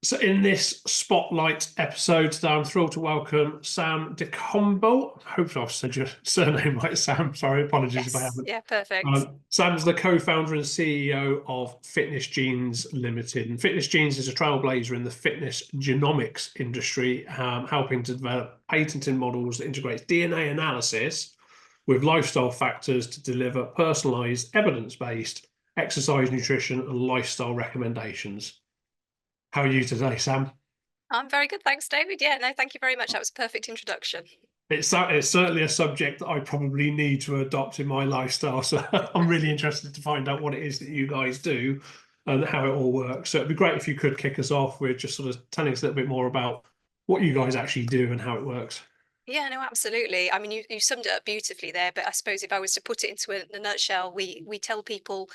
So in this spotlight episode today, I'm thrilled to welcome Sam Decombel. Hopefully I've said your surname right, Sam. Sorry, apologies if I Yes, haven't. yeah, perfect. Sam's the co-founder and CEO of FitnessGenes Ltd. And FitnessGenes is a trailblazer in the fitness genomics industry, helping to develop patented models that integrate DNA analysis with lifestyle factors to deliver personalized, evidence-based exercise, nutrition, and lifestyle recommendations. How are you today, Sam? I'm very good, thanks, David. Yeah, no, thank you very much. That was a perfect introduction. It's certainly a subject that I probably need to adopt in my lifestyle. So I'm really interested to find out what it is that you guys do and how it all works. So it'd be great if you could kick us off with just sort of telling us a little bit more about what you guys actually do and how it works. Yeah, no, absolutely. I mean, you summed it up beautifully there, but I suppose if I was to put it into a nutshell, we tell people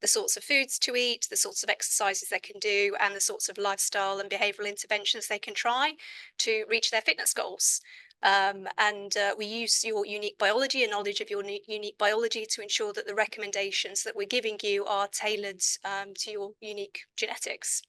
the sorts of foods to eat, the sorts of exercises they can do, and the sorts of lifestyle and behavioral interventions they can try to reach their fitness goals. And we use your unique biology and knowledge of your unique biology to ensure that the recommendations that we're giving you are tailored to your unique genetics.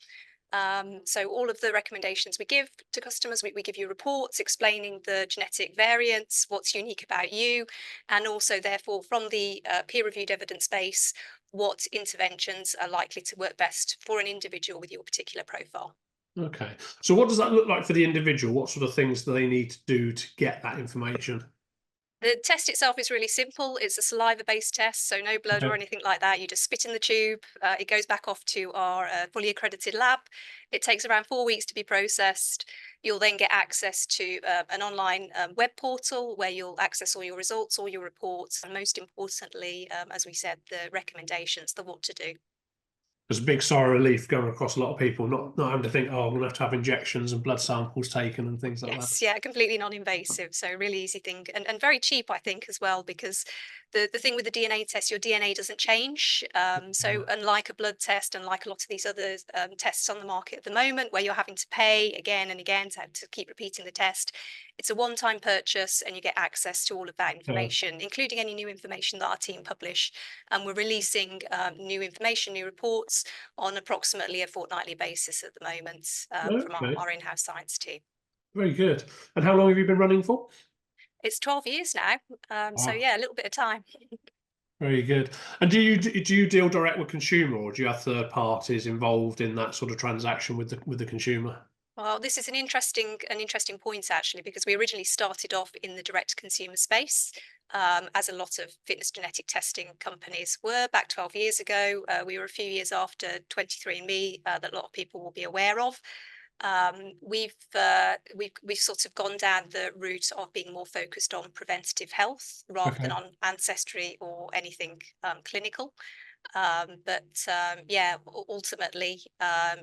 So all of the recommendations we give to customers, we give you reports explaining the genetic variants, what's unique about you, and also therefore from the peer-reviewed evidence base, what interventions are likely to work best for an individual with your particular profile. Okay. So what does that look like for the individual? What sort of things do they need to do to get that information? The test itself is really simple. It's a saliva-based test, so no blood or Okay. anything like that. You just spit in the tube. It goes back off to our fully accredited lab. It takes around 4 weeks to be processed. You'll then get access to an online web portal where you'll access all your results, all your reports, and most importantly, as we said, the recommendations, the what to do. There's a big sigh of relief going across a lot of people, not having to think, oh, I'm going to have injections and blood samples taken and things like that. Yes, yeah, completely non-invasive. So really easy thing and very cheap, I think, as well, because the thing with the DNA test, your DNA doesn't change. So unlike a blood test, unlike a lot of these other tests on the market at the moment, where you're having to pay again and again to keep repeating the test, it's a one-time purchase and you get access to all of that Yeah. information, including any new information that our team publish. And we're releasing new information, new reports on approximately a fortnightly basis at the moment from Okay. our in-house science team. Very good. And how long have you been running for? It's 12 years now. So Wow, yeah, a little bit of time. very good. And do you deal direct with consumer, or do you have third parties involved in that sort of transaction with the consumer? Well, this is an interesting point actually, because we originally started off in the direct consumer space, as a lot of fitness genetic testing companies were back 12 years ago. We were a few years after 23andMe, that a lot of people will be aware of. We've sort of gone down the route of being more focused on preventative health rather than Okay. on ancestry or anything clinical. Yeah, ultimately,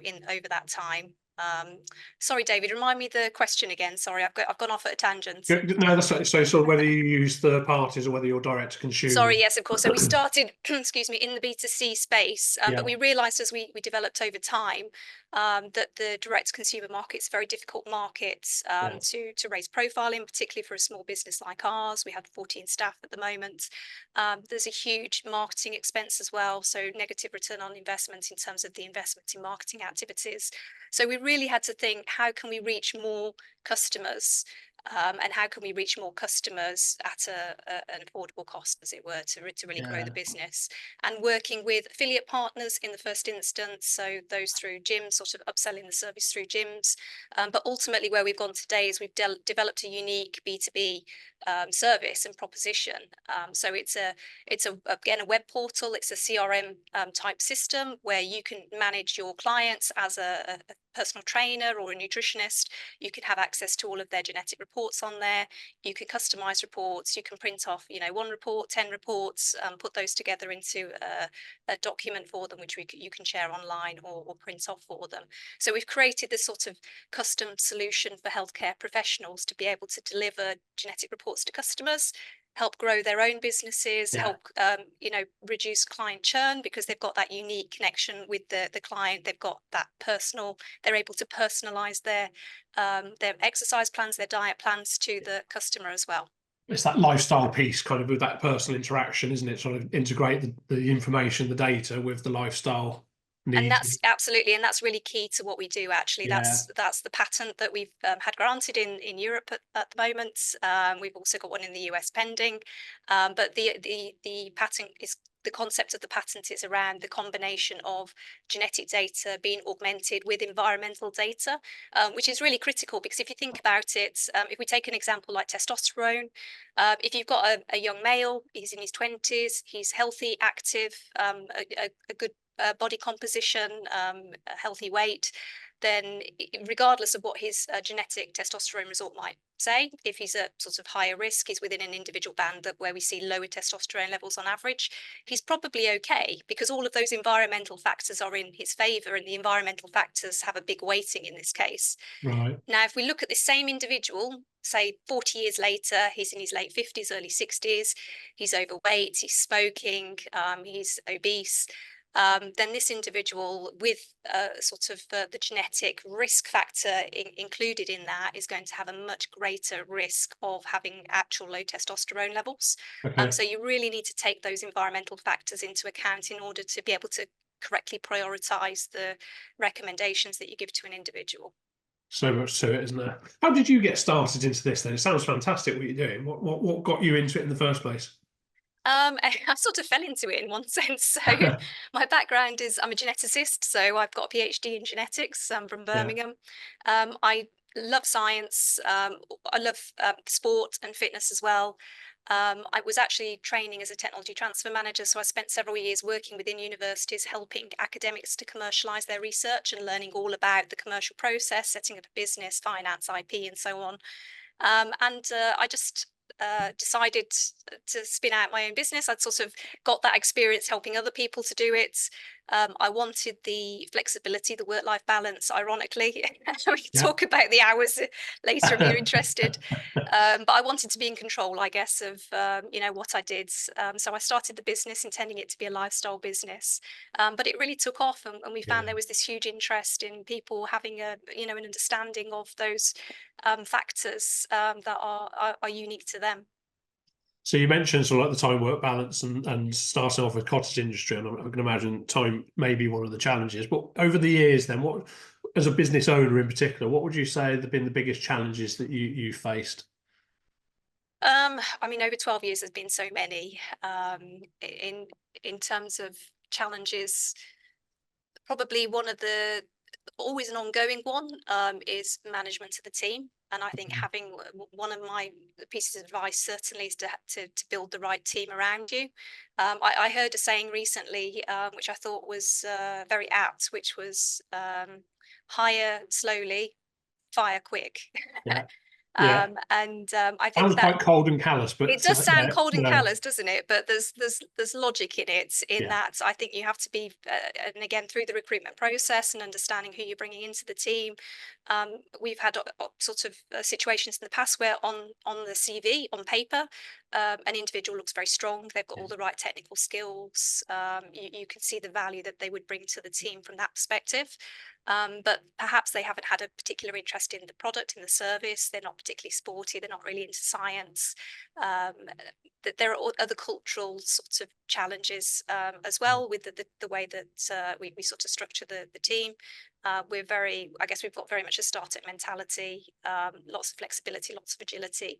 in over that time. Sorry, David, remind me the question again. Sorry, I've gone off at a tangent. No, that's right. So sort of whether you use third parties or whether you're direct to consumer. Sorry, yes, of course. So we started, excuse me, in the B2C space, but Yeah. we realized as we developed over time that the direct consumer market's a very difficult market Yeah. to raise profile in, particularly for a small business like ours. We have 14 staff at the moment. There's a huge marketing expense as well, so negative return on investment in terms of the investment in marketing activities. So we really had to think, how can we reach more customers? And how can we reach more customers at an affordable cost, as it were, to really grow the Yeah. business? And working with affiliate partners in the first instance, so those through gyms, sort of upselling the service through gyms. But ultimately, where we've gone today is we've developed a unique B2B service and proposition. So it's again a web portal. It's a CRM type system where you can manage your clients as a personal trainer or a nutritionist. You can have access to all of their genetic reports on there. You can customize reports. You can print off, one report, 10 reports, put those together into a document for them, which you can share online or print off for them. So we've created this sort of custom solution for healthcare professionals to be able to deliver genetic reports to customers, help grow their own businesses, Yeah. help reduce client churn because they've got that unique connection with the client. They've got that personal. They're able to personalize their exercise plans, their diet plans to the customer as well. It's that lifestyle piece, kind of with that personal interaction, isn't it? Sort of integrate the information, the data with the lifestyle. And needs. that's absolutely, and that's really key to what we do. Actually, Yeah, that's the patent that we've had granted in Europe at the moment. We've also got one in the US pending, but the patent is, the concept of the patent is around the combination of genetic data being augmented with environmental data, which is really critical, because if you think about it, if we take an example like testosterone, if you've got a young male, he's in his 20s, he's healthy, active, a good body composition, a healthy weight, then regardless of what his genetic testosterone result might say, if he's a sort of higher risk, he's within an individual band that where we see lower testosterone levels on average, he's probably okay, because all of those environmental factors are in his favor, and the environmental factors have a big weighting in this case. right. Now, if we look at the same individual, say 40 years later, he's in his late 50s, early 60s, he's overweight, he's smoking, he's obese, then this individual with sort of the genetic risk factor included in that is going to have a much greater risk of having actual low testosterone levels. Okay. So you really need to take those environmental factors into account in order to be able to correctly prioritize the recommendations that you give to an individual. So much to it, isn't there? How did you get started into this then? It sounds fantastic what you're doing. What got you into it in the first place? I sort of fell into it in one sense. So my background is I'm a geneticist, so I've got a PhD in genetics. I'm from Yeah. Birmingham. I love science. I love sport and fitness as well. I was actually training as a technology transfer manager, so I spent several years working within universities, helping academics to commercialize their research and learning all about the commercial process, setting up a business, finance, IP, and so on. I just decided to spin out my own business. I'd sort of got that experience helping other people to do it. I wanted the flexibility, the work-life balance, ironically. We can Yeah. talk about the hours later if you're interested. But I wanted to be in control, I guess, of what I did. So I started the business intending it to be a lifestyle business. But it really took off, and we found Yeah. there was this huge interest in people having an understanding of those factors that are unique to them. So you mentioned sort of like the time work balance and starting off with cottage industry, and I can imagine time may be one of the challenges. But over the years, then, what, as a business owner in particular, what would you say have been the biggest challenges that you faced? I mean, over 12 years, there's been so many. In terms of challenges, probably one of the always an ongoing one is management of the team. And I think having one of my pieces of advice certainly is to build the right team around you. I heard a saying recently, which I thought was very apt, which was hire slowly, fire quick. Yeah. Yeah. I think Sounds that quite cold and callous, it but does sound yeah, cold and no, callous, doesn't it? But there's logic in it. In yeah, that, I think you have to be, and again through the recruitment process and understanding who you're bringing into the team. We've had sort of situations in the past where on the CV on paper, an individual looks very strong. They've got all the right technical skills. You can see the value that they would bring to the team from that perspective. But perhaps they haven't had a particular interest in the product, in the service. They're not particularly sporty. They're not really into science. That there are other cultural sorts of challenges as well with the way that we sort of structure the team. We're very, I guess we've got very much a startup mentality, lots of flexibility, lots of agility.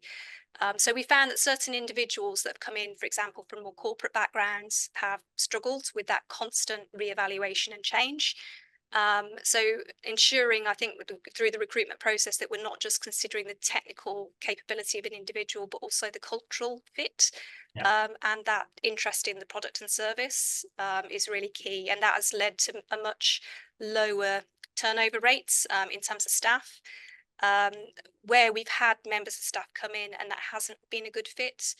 So we found that certain individuals that have come in, for example, from more corporate backgrounds, have struggled with that constant reevaluation and change. So ensuring, I think, through the recruitment process that we're not just considering the technical capability of an individual, but also the cultural fit, yeah. and that interest in the product and service is really key. And that has led to a much lower turnover rates in terms of staff. Where we've had members of staff come in and that hasn't been a good fit.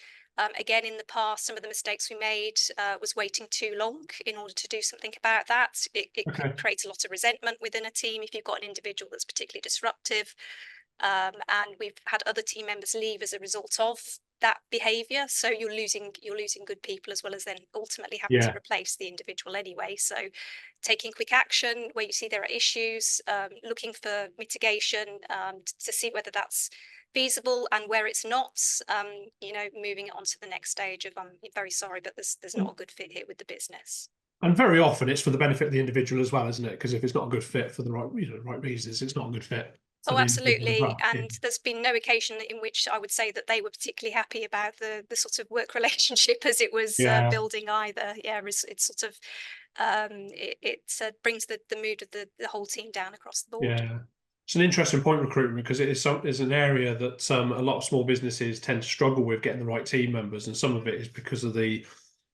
Again, in the past, some of the mistakes we made was waiting too long in order to do something about that. It could Okay. create a lot of resentment within a team if you've got an individual that's particularly disruptive. And we've had other team members leave as a result of that behaviour. So you're losing good people, as well as then ultimately having to Yeah. replace the individual anyway. So taking quick action where you see there are issues, looking for mitigation to see whether that's feasible, and where it's not, moving it on to the next stage of I'm very sorry, but there's not a good fit here with the business. And very often it's for the benefit of the individual as well, isn't it? Because if it's not a good fit for the right, right reasons, it's not a good fit for Oh, the individual as absolutely. well. Yeah. And there's been no occasion in which I would say that they were particularly happy about the sort of work relationship as it was Yeah. building either. Yeah, it's sort of it brings the mood of the whole team down across the board. Yeah. It's an interesting point, recruitment, because it's an area that a lot of small businesses tend to struggle with getting the right team members, and some of it is because of the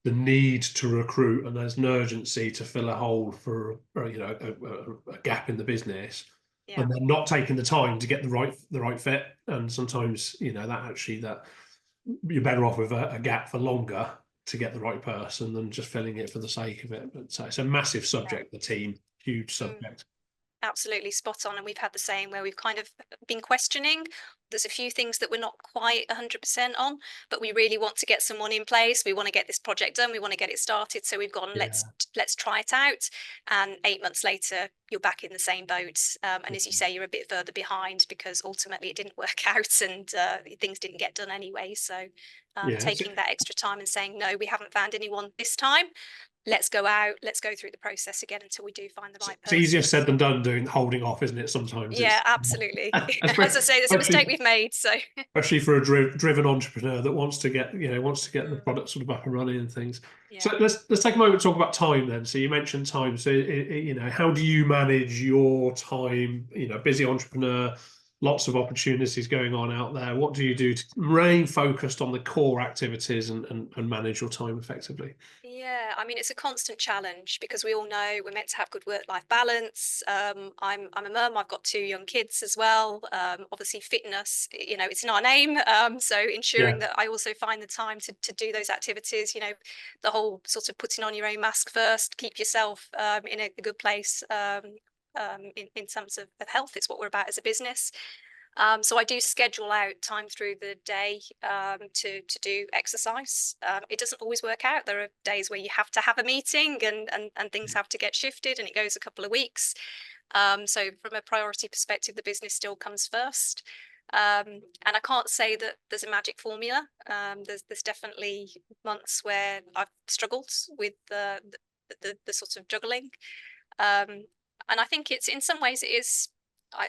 need to recruit, and there's an urgency to fill a hole for a gap in the business, Yeah. and they're not taking the time to get the right fit, and sometimes that you're better off with a gap for longer to get the right person than just filling it for the sake of it. But it's a massive Yeah. subject, the team, huge Mm. subject. Absolutely spot on. And we've had the same where we've kind of been questioning. There's a few things that we're not quite 100% on, but we really want to get someone in place. We want to get this project done. We want to get it started. So we've gone, Yeah. let's try it out. And 8 months later, you're back in the same boat. And as you say, you're a bit further behind because ultimately it didn't work out and things didn't get done anyway. So Yeah, taking that extra time and saying, no, we haven't found anyone this time. Let's go out. Let's go through the process again until we do find the right it's easier person. said than done doing holding off, isn't it? Sometimes Yeah, it's absolutely. As I say, there's a mistake especially we've made. So especially for a driven entrepreneur that wants to get the Mm, product sort of up and running and things. So yeah. let's take a moment to talk about time then. So you mentioned time. So how do you manage your time? Busy entrepreneur, lots of opportunities going on out there. What do you do to remain focused on the core activities and manage your time effectively? Yeah, I mean it's a constant challenge because we all know we're meant to have good work-life balance. I'm a mum. I've got 2 young kids as well. Obviously, fitness, it's in our name. So ensuring Yeah, that I also find the time to do those activities. The whole sort of putting on your own mask first, keep yourself in a good place. In terms of health, it's what we're about as a business. So I do schedule out time through the day to do exercise. It doesn't always work out. There are days where you have to have a meeting and things have to get shifted and it goes a couple of weeks. So from a priority perspective, the business still comes first. And I can't say that there's a magic formula. There's definitely months where I've struggled with the sort of juggling. Um, and I think it's in some ways it is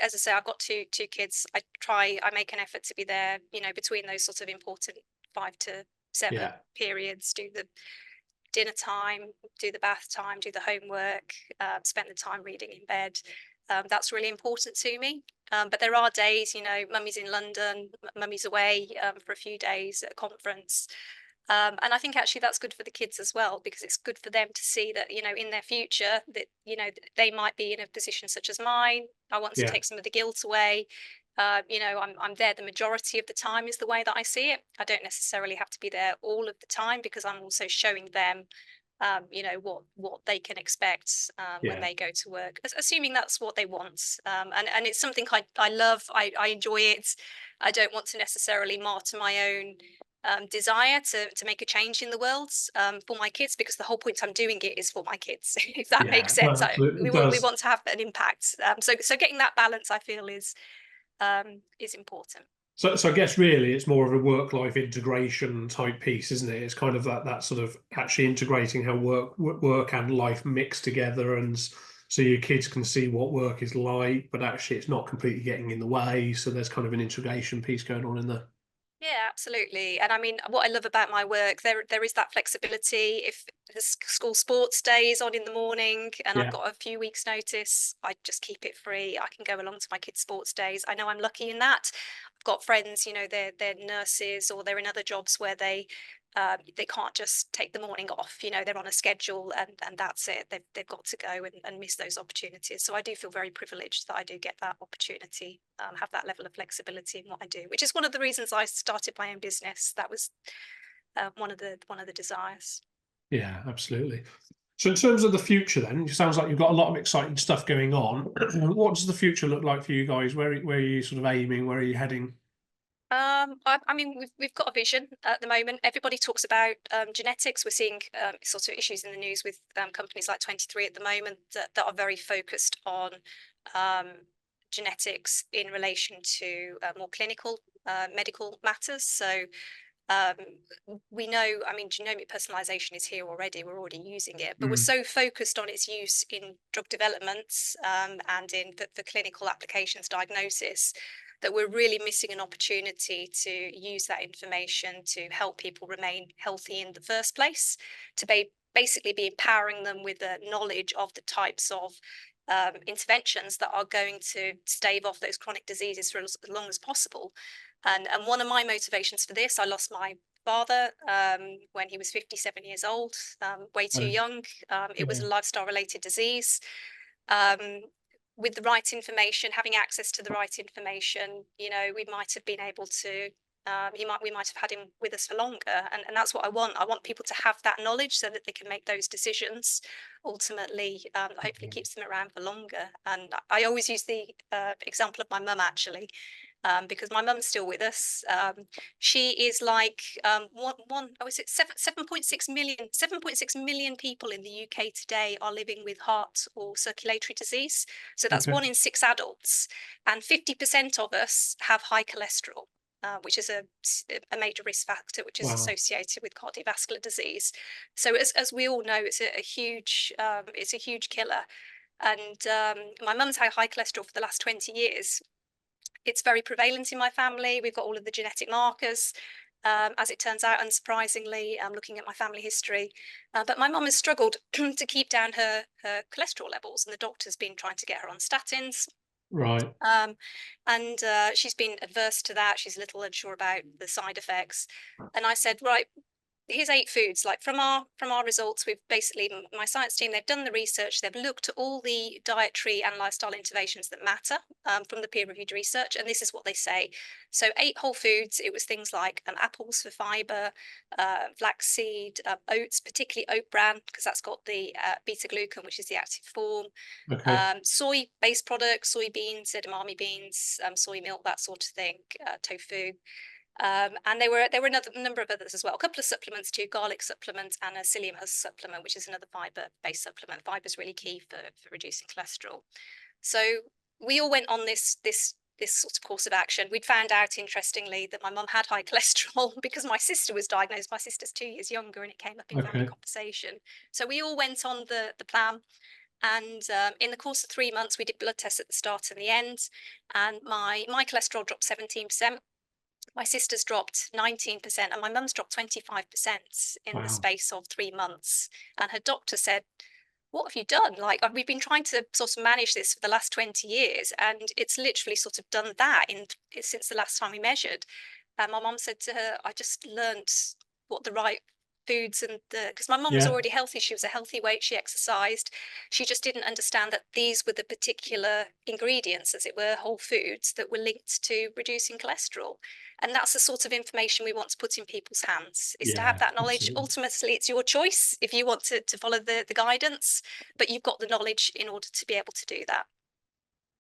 as I say, I've got two kids. I make an effort to be there, between those sort of important 5 to 7 yeah, periods, do the dinner time, do the bath time, do the homework, spend the time reading in bed. That's really important to me. But there are days, mummy's in London, mummy's away for a few days at a conference. And I think actually that's good for the kids as well, because it's good for them to see that, in their future that, they might be in a position such as mine. I want to yeah, take some of the guilt away. I'm there the majority of the time is the way that I see it. I don't necessarily have to be there all of the time because I'm also showing them, what they can expect when yeah, they go to work, assuming that's what they want. And it's something I love. I enjoy it. I don't want to necessarily martyr my own desire to make a change in the world for my kids, because the whole point I'm doing it is for my kids. If that yeah. makes sense, No, absolutely, we it we does. want to have an impact. So getting that balance, I feel, is important. So I guess really it's more of a work-life integration type piece, isn't it? It's kind of that sort of actually integrating how work and life mix together, and so your kids can see what work is like, but actually it's not completely getting in the way. So there's kind of an integration piece going on in there. Yeah, absolutely. And I mean, what I love about my work, there is that flexibility. If the school sports day is on in the morning and I've Yeah, got a few weeks' notice, I just keep it free. I can go along to my kids' sports days. I know I'm lucky in that. I've got friends, they're nurses or they're in other jobs where they can't just take the morning off. They're on a schedule and that's it. They've got to go and miss those opportunities. So I do feel very privileged that I do get that opportunity, have that level of flexibility in what I do, which is one of the reasons I started my own business. That was one of the desires. yeah, absolutely. So in terms of the future, then, it sounds like you've got a lot of exciting stuff going on. What does the future look like for you guys? Where are you sort of aiming? Where are you heading? I mean, we've got a vision at the moment. Everybody talks about genetics. We're seeing sort of issues in the news with companies like 23 at the moment that are very focused on um, genetics in relation to more clinical medical matters. So We know, I mean, genomic personalization is here already. We're already using it, but we're Mm. so focused on its use in drug development and in the clinical applications diagnosis that we're really missing an opportunity to use that information to help people remain healthy in the first place, to basically be empowering them with the knowledge of the types of interventions that are going to stave off those chronic diseases for as long as possible. And one of my motivations for this, I lost my father when he was 57 years old, way too Right. young. It was Yeah. a lifestyle related disease. Um, with the right information, having access to the right information, you know, we might have been able to, we might have had him with us for longer. And that's what I want. I want people to have that knowledge so that they can make those decisions. Ultimately, hopefully keeps them around for longer. And I always use the example of my mum, actually. Because my mum's still with us. She is like is it 7.6 million people in the UK today are living with heart or circulatory disease. So that's Okay. 1 in 6 adults, and 50% of us have high cholesterol. Which is a major risk factor, which is Wow. associated with cardiovascular disease. So as we all know, it's a huge killer. And my mum's had high cholesterol for the last 20 years. It's very prevalent in my family. We've got all of the genetic markers. As it turns out, unsurprisingly, I'm looking at my family history. But my mum has struggled to keep down her cholesterol levels, and the doctor's been trying to get her on statins. Right. And she's been adverse to that. She's a little unsure about the side effects. And I said, right, here's 8 foods. Like from our results, we've basically, my science team, they've done the research, they've looked at all the dietary and lifestyle interventions that matter from the peer-reviewed research, and this is what they say. So 8 whole foods. It was things like apples for fiber, flaxseed, oats, particularly oat bran, because that's got the beta glucan, which is the active form. Okay. Soy-based products, soybeans, edamame beans, soy milk, that sort of thing, tofu. And there were another number of others as well. A couple of supplements too, garlic supplement and a psyllium husk supplement, which is another fiber-based supplement. Fiber is really key for reducing cholesterol. So we all went on this sort of course of action. We'd found out, interestingly, that my mum had high cholesterol because my sister was diagnosed. My sister's 2 years younger, and it came up in family Okay. conversation. So we all went on the plan. And in the course of 3 months, we did blood tests at the start and the end, and my cholesterol dropped 17%. My sister's dropped 19%, and my mum's dropped 25% in the Wow. space of 3 months. And her doctor said, what have you done? Like, we've been trying to sort of manage this for the last 20 years, and it's literally sort of done that since the last time we measured. And my mum said to her, I just learned what the right foods and because my mum was Yeah. already healthy. She was a healthy weight. She exercised. She just didn't understand that these were the particular ingredients, as it were, whole foods that were linked to reducing cholesterol. And that's the sort of information we want to put in people's hands, is to have Yeah. that knowledge. Absolutely. Ultimately, it's your choice if you want to follow the guidance, but you've got the knowledge in order to be able to do that.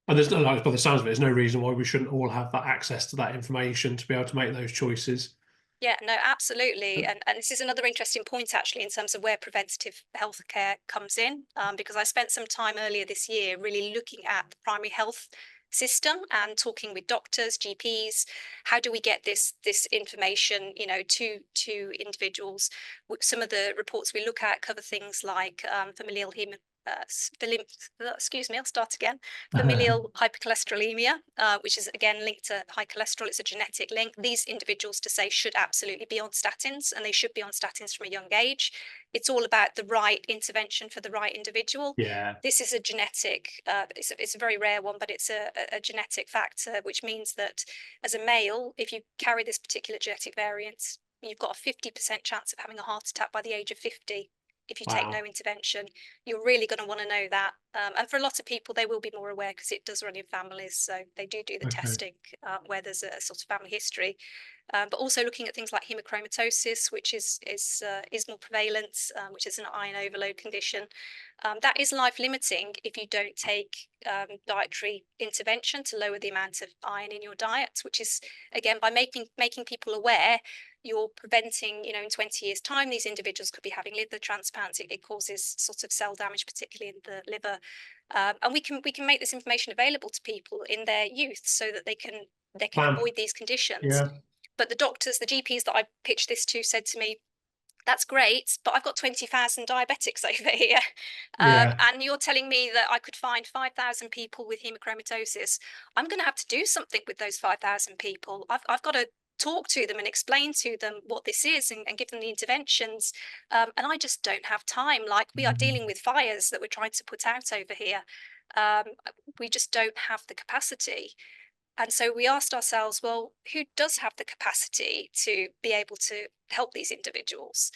And there's no, like, by the sounds of it, there's no reason why we shouldn't all have that access to that information to be able to make those choices. Yeah, no, absolutely. And this is another interesting point, actually, in terms of where preventative healthcare comes in, because I spent some time earlier this year really looking at the primary health system and talking with doctors, GPs. How do we get this information, you know, to individuals? Some of the reports we look at cover things like excuse me, I'll start again. Familial hypercholesterolemia, which is again linked to high cholesterol. It's a genetic link. These individuals, to say, should absolutely be on statins, and they should be on statins from a young age. It's all about the right intervention for the right individual. Yeah. This is a genetic, it's a very rare one, but it's a genetic factor, which means that as a male, if you carry this particular genetic variant, you've got a 50% chance of having a heart attack by the age of 50 if you take no Wow. intervention. You're really going to want to know that. And for a lot of people, they will be more aware because it does run in families. So they do the Okay. testing where there's a sort of family history. But also looking at things like hemochromatosis, which is more prevalent, which is an iron overload condition. That is life limiting if you don't take dietary intervention to lower the amount of iron in your diet, which is, again, by making people aware, you're preventing, you know, in 20 years' time, these individuals could be having liver transplants. It causes sort of cell damage, particularly in the liver. And we can make this information available to people in their youth so that they can Plan. avoid these conditions. Yeah. But the doctors, the GPs that I pitched this to said to me, that's great, but I've got 20,000 diabetics over here. Yeah. And you're telling me that I could find 5,000 people with hemochromatosis. I'm going to have to do something with those 5,000 people. I've got to talk to them and explain to them what this is, and give them the interventions. And I just don't have time. Like, we are dealing with fires that we're trying to put out over here. Um, we just don't have the capacity. And so we asked ourselves, well, who does have the capacity to be able to help these individuals?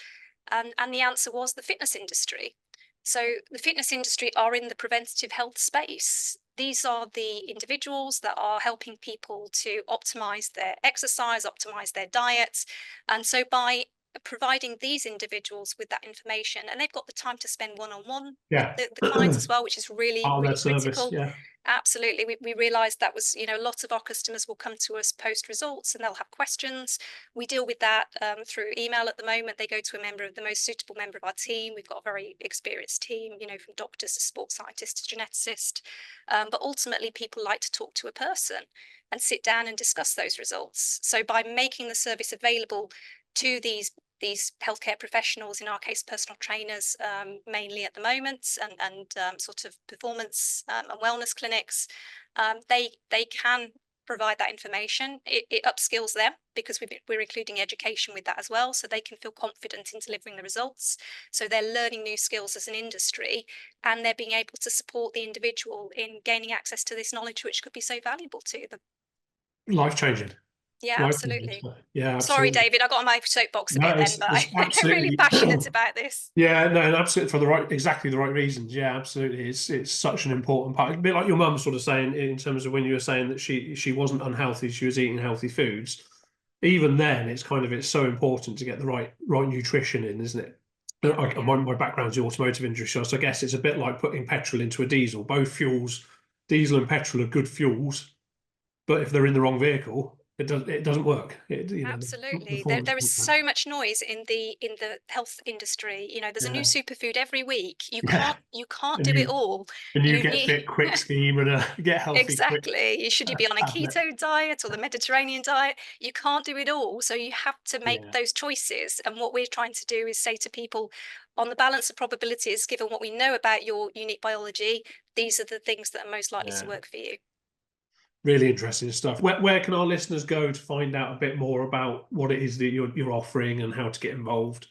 And the answer was the fitness industry. So the fitness industry are in the preventative health space. These are the individuals that are helping people to optimize their exercise, optimize their diets. And so by providing these individuals with that information, and they've got the time to spend one-on-one with Yeah. the clients as well, which is really, Part of really their service. critical. Yeah. Absolutely. We realized that was, a lot of our customers will come to us post results and they'll have questions. We deal with that through email at the moment. They go to the most suitable member of our team. We've got a very experienced team, from doctors to sports scientists to geneticists. But ultimately, people like to talk to a person and sit down and discuss those results. So by making the service available to these healthcare professionals, in our case, personal trainers, mainly at the moment, and sort of performance and wellness clinics, they can provide that information. It upskills them, because we're including education with that as well, so they can feel confident in delivering the results. So they're learning new skills as an industry, and they're being able to support the individual in gaining access to this knowledge, which could be so valuable to them. Life changing. Yeah, Life changing absolutely. stuff. Yeah, Sorry, absolutely. David, I got on my soapbox a No, bit then, but it's I'm really absolutely. passionate about this. Yeah, no, and absolutely for exactly the right reasons. Yeah, absolutely. It's such an important part. A bit like your mum sort of saying, in terms of when you were saying that she wasn't unhealthy, she was eating healthy foods. Even then, it's so important to get the right nutrition in, isn't it? Yeah, yeah. My background's the automotive industry, so I guess it's a bit like putting petrol into a diesel. Both fuels, diesel and petrol, are good fuels, but if they're in the wrong vehicle, it doesn't work. The Absolutely. performance There is comes back. so much noise in the health industry. There's a new Yeah, superfood every week. yeah. You can't And do it you all. and you You get need fit quick scheme and a get healthy quick exactly. Should you be on a tablet. keto diet or the Mediterranean diet? You can't do it all. So you have to make Yeah, those choices. And what we're trying to do is say to people, on the balance of probabilities, given what we know about your unique biology, these are the things that are most likely to yeah. work for you. Really interesting stuff. Where can our listeners go to find out a bit more about what it is that you're offering and how to get involved?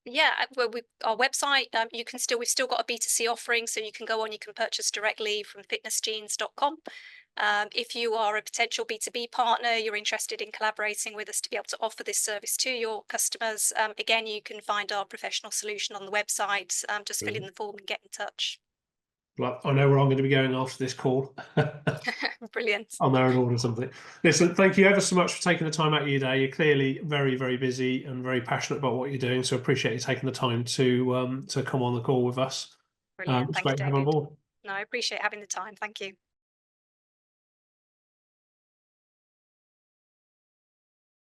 Yeah, well, our website, we've still got a B2C offering, so you can go on, you can purchase directly from fitnessgenes.com. If you are a potential B2B partner, you're interested in collaborating with us to be able to offer this service to your customers, again, you can find our professional solution on the website. Just fill in the form and get in touch. Well, I know where I'm going to be going after this call. Brilliant. I'll know and order something. Listen, thank you ever so much for taking the time out of your day. You're clearly very, very busy and very passionate about what you're doing. So I appreciate you taking the time to come on the call with us. Brilliant. It's Thank you, great to have you on David. board. No, I appreciate having the time. Thank you.